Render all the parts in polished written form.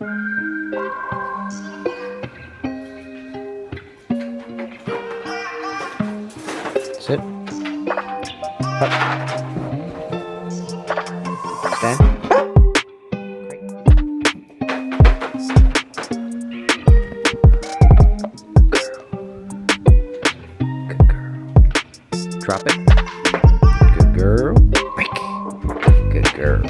Sit. Up. Stand. Good girl. Drop it. Good girl. Break. Good girl.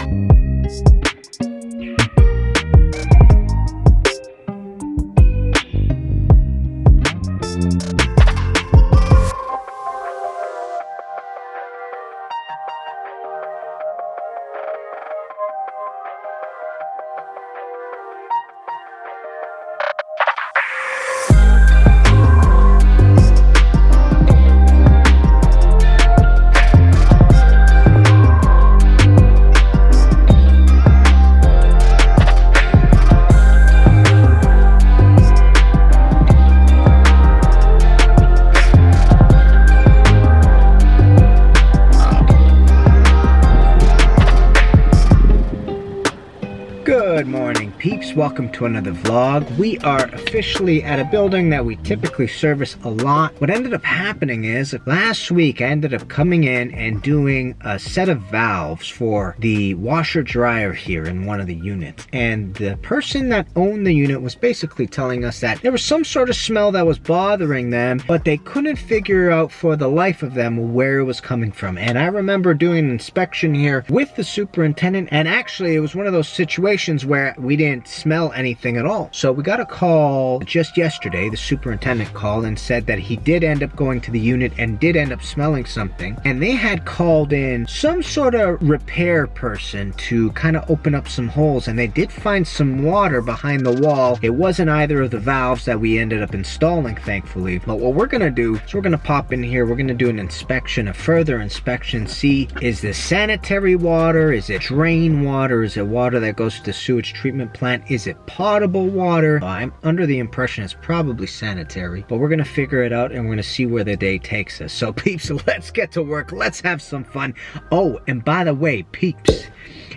Good morning, peeps. Welcome to another vlog. We are officially at a building that we typically service a lot. What ended up happening is last week I ended up coming in and doing a set of valves for the washer dryer here in one of the units. And the person that owned the unit was basically telling us that there was some sort of smell that was bothering them, but they couldn't figure out for the life of them where it was coming from. And I remember doing an inspection here with the superintendent, and actually it was one of those situations where we didn't smell anything at all. So we got a call just yesterday. The superintendent called and said that he did end up going to the unit and did end up smelling something, and they had called in some sort of repair person to kind of open up some holes, and they did find some water behind the wall. It wasn't either of the valves that we ended up installing, thankfully. But what we're gonna do is we're gonna pop in here, we're gonna do an inspection, a further inspection, see, is this sanitary water, is it drain water, is it water that goes to the sewage treatment plant, is it potable water? I'm under the impression it's probably sanitary, but we're gonna figure it out and we're gonna see where the day takes us. So peeps, let's get to work, let's have some fun. Oh, and by the way, peeps,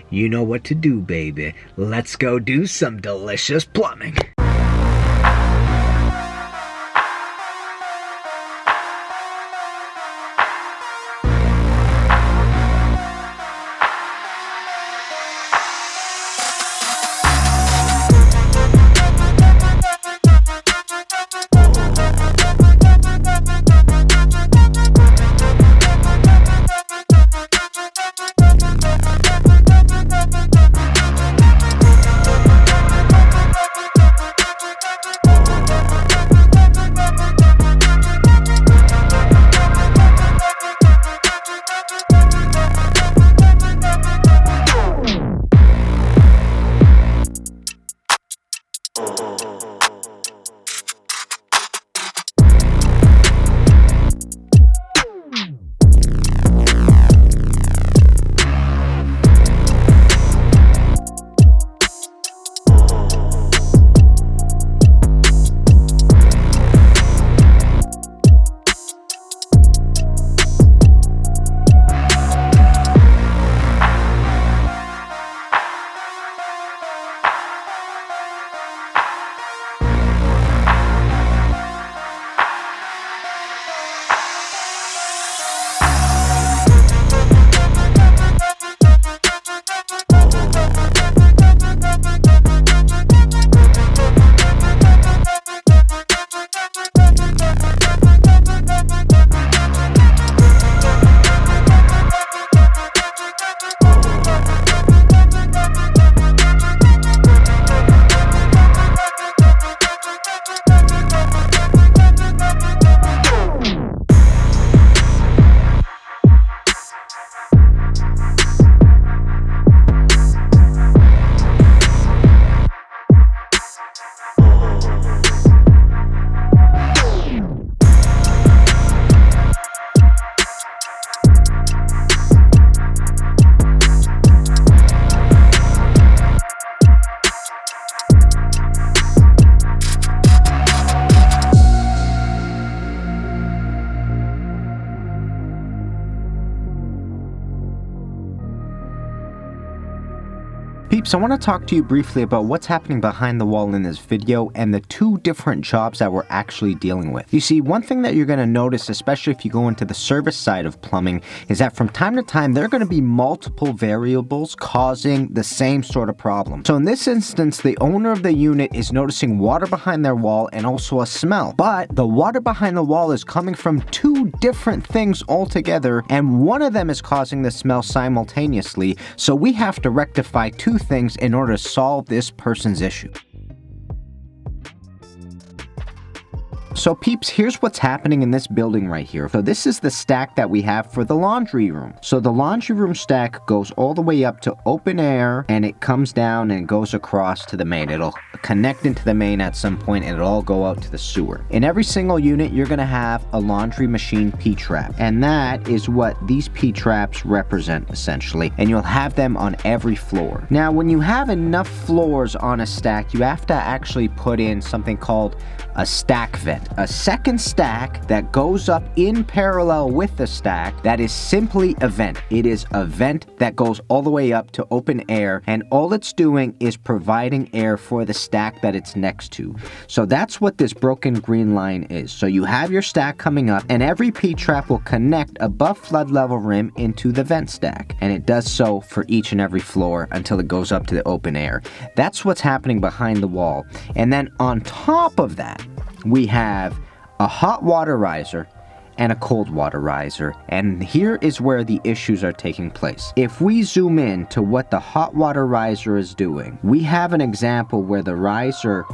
you know what to do, baby. Let's go do some delicious plumbing. Peeps, I want to talk to you briefly about what's happening behind the wall in this video and the two different jobs that we're actually dealing with. You see, one thing that you're going to notice, especially if you go into the service side of plumbing, is that from time to time, there are going to be multiple variables causing the same sort of problem. So in this instance, the owner of the unit is noticing water behind their wall and also a smell. But the water behind the wall is coming from two different things altogether, and one of them is causing the smell simultaneously. So we have to rectify two things in order to solve this person's issue. So Peeps, here's what's happening in this building right here. So this is the stack that we have for the laundry room. So the laundry room stack goes all the way up to open air, and it comes down and goes across to the main. It'll connect into the main at some point, and it'll all go out to the sewer. In every single unit, you're gonna have a laundry machine P-trap, and that is what these P-traps represent essentially, and you'll have them on every floor. Now, when you have enough floors on a stack, you have to actually put in something called a stack vent. A second stack that goes up in parallel with the stack that is simply a vent. It is a vent that goes all the way up to open air, and all it's doing is providing air for the stack that it's next to. So that's what this broken green line is. So you have your stack coming up, and every P-trap will connect above flood level rim into the vent stack, and it does so for each and every floor until it goes up to the open air. That's what's happening behind the wall. And then on top of that, we have a hot water riser and a cold water riser, and here is where the issues are taking place. If we zoom in to what the hot water riser is doing, we have an example where the riser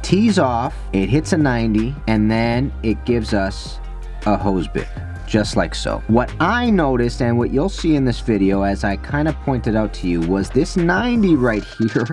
tees off, it hits a 90, and then it gives us a hose bip. Just like so. What I noticed, and what you'll see in this video, as I kind of pointed out to you, was this 90 right here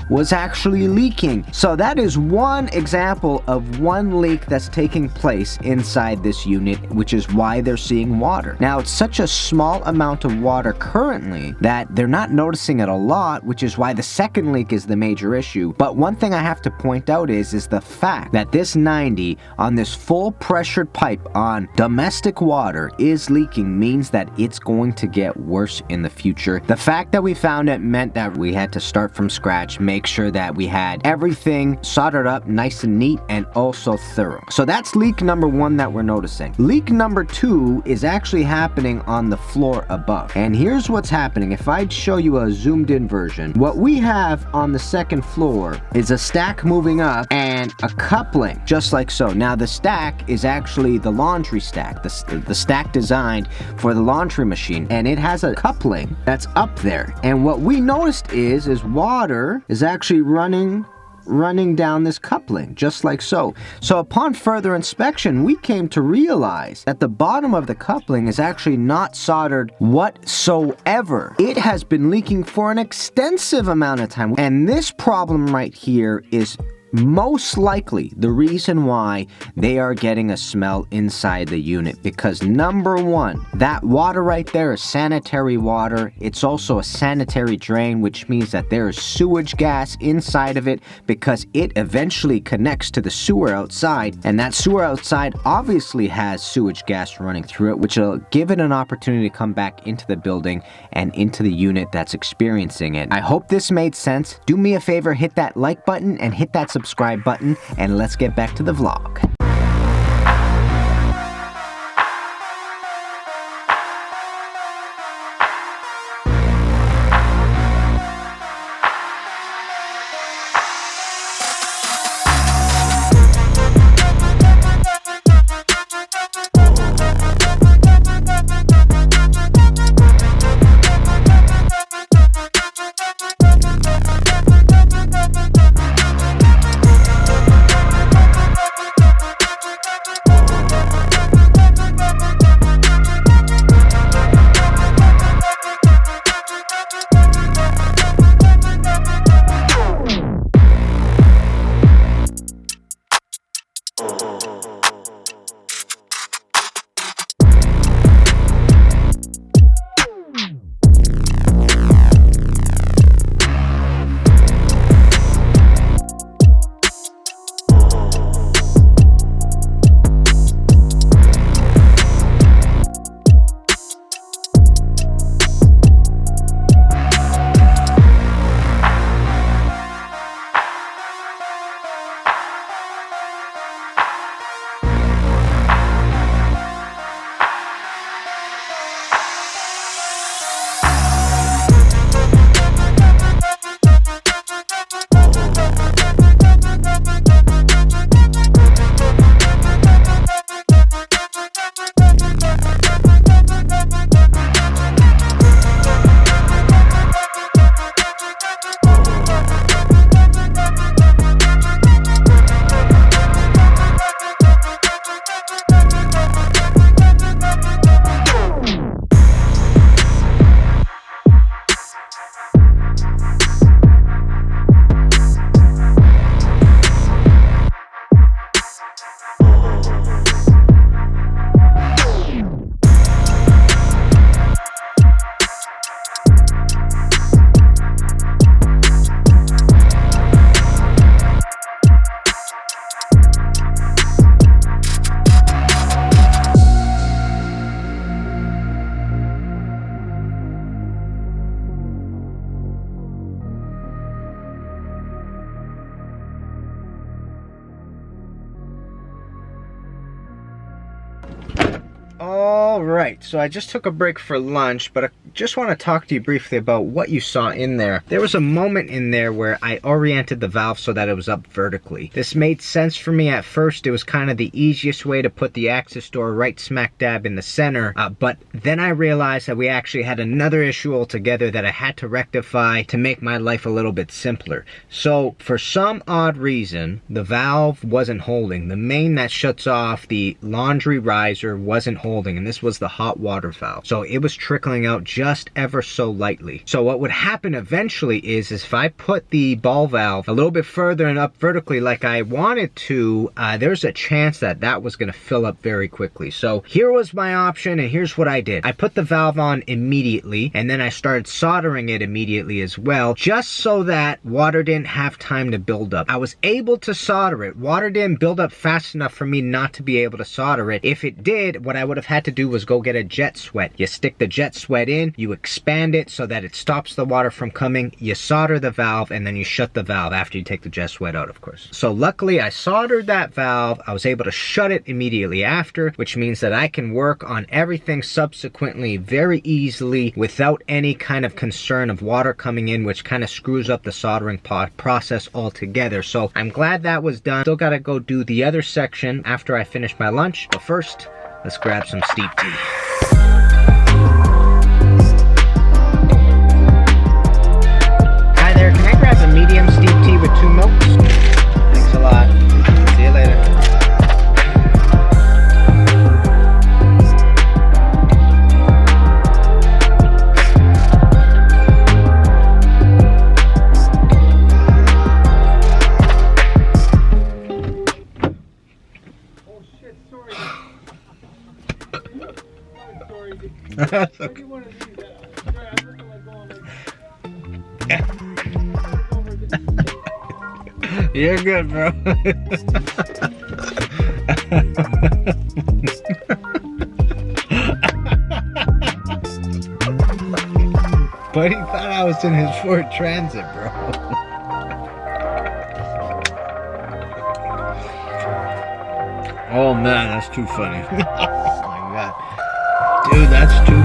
was actually leaking. So that is one example of one leak that's taking place inside this unit, which is why they're seeing water. Now, it's such a small amount of water currently that they're not noticing it a lot, which is why the second leak is the major issue. But one thing I have to point out is the fact that this 90 on this full pressured pipe on domestic water is leaking means that it's going to get worse in the future. The fact that we found it meant that we had to start from scratch, make sure that we had everything soldered up nice and neat and also thorough. So that's leak number one that we're noticing. Leak number two is actually happening on the floor above. And here's what's happening. If I'd show you a zoomed in version, what we have on the second floor is a stack moving up and a coupling, just like so. Now the stack is actually the laundry stack, the stack designed for the laundry machine, and it has a coupling that's up there. And what we noticed is water is actually running down this coupling, just like so. So upon further inspection, we came to realize that the bottom of the coupling is actually not soldered whatsoever. It has been leaking for an extensive amount of time, and this problem right here is most likely the reason why they are getting a smell inside the unit, because number one, that water right there is sanitary water. It's also a sanitary drain, which means that there is sewage gas inside of it because it eventually connects to the sewer outside, and that sewer outside obviously has sewage gas running through it, which will give it an opportunity to come back into the building and into the unit that's experiencing it. I hope this made sense. Do me a favor, hit that like button and hit that subscribe button, and let's get back to the vlog. All right, so I just took a break for lunch, but I just want to talk to you briefly about what you saw in there. There was a moment in there where I oriented the valve so that it was up vertically. This made sense for me at first. It was kind of the easiest way to put the access door right smack dab in the center, but then I realized that we actually had another issue altogether that I had to rectify to make my life a little bit simpler. So for some odd reason, the valve wasn't holding. The main that shuts off the laundry riser wasn't holding, and this was the hot water valve. So it was trickling out just ever so lightly. So what would happen eventually is if I put the ball valve a little bit further and up vertically like I wanted to, there's a chance that that was going to fill up very quickly. So here was my option, and here's what I did. I put the valve on immediately, and then I started soldering it immediately as well, just so that water didn't have time to build up. I was able to solder it. Water didn't build up fast enough for me not to be able to solder it. If it did, what I would have had to do was go get a jet sweat. You stick the jet sweat in, you expand it so that it stops the water from coming, you solder the valve, and then you shut the valve after you take the jet sweat out, of course. So luckily I soldered that valve. I was able to shut it immediately after, which means that I can work on everything subsequently very easily without any kind of concern of water coming in, which kind of screws up the soldering process altogether. So I'm glad that was done. Still gotta go do the other section after I finish my lunch, but first, let's grab some steep tea. Hi there, can I grab a medium steep tea with 2 milks? Thanks a lot. See you later. That's okay. You're good, bro. But he thought I was in his Ford Transit, bro. Oh man, that's too funny. Oh my god. Dude, that's too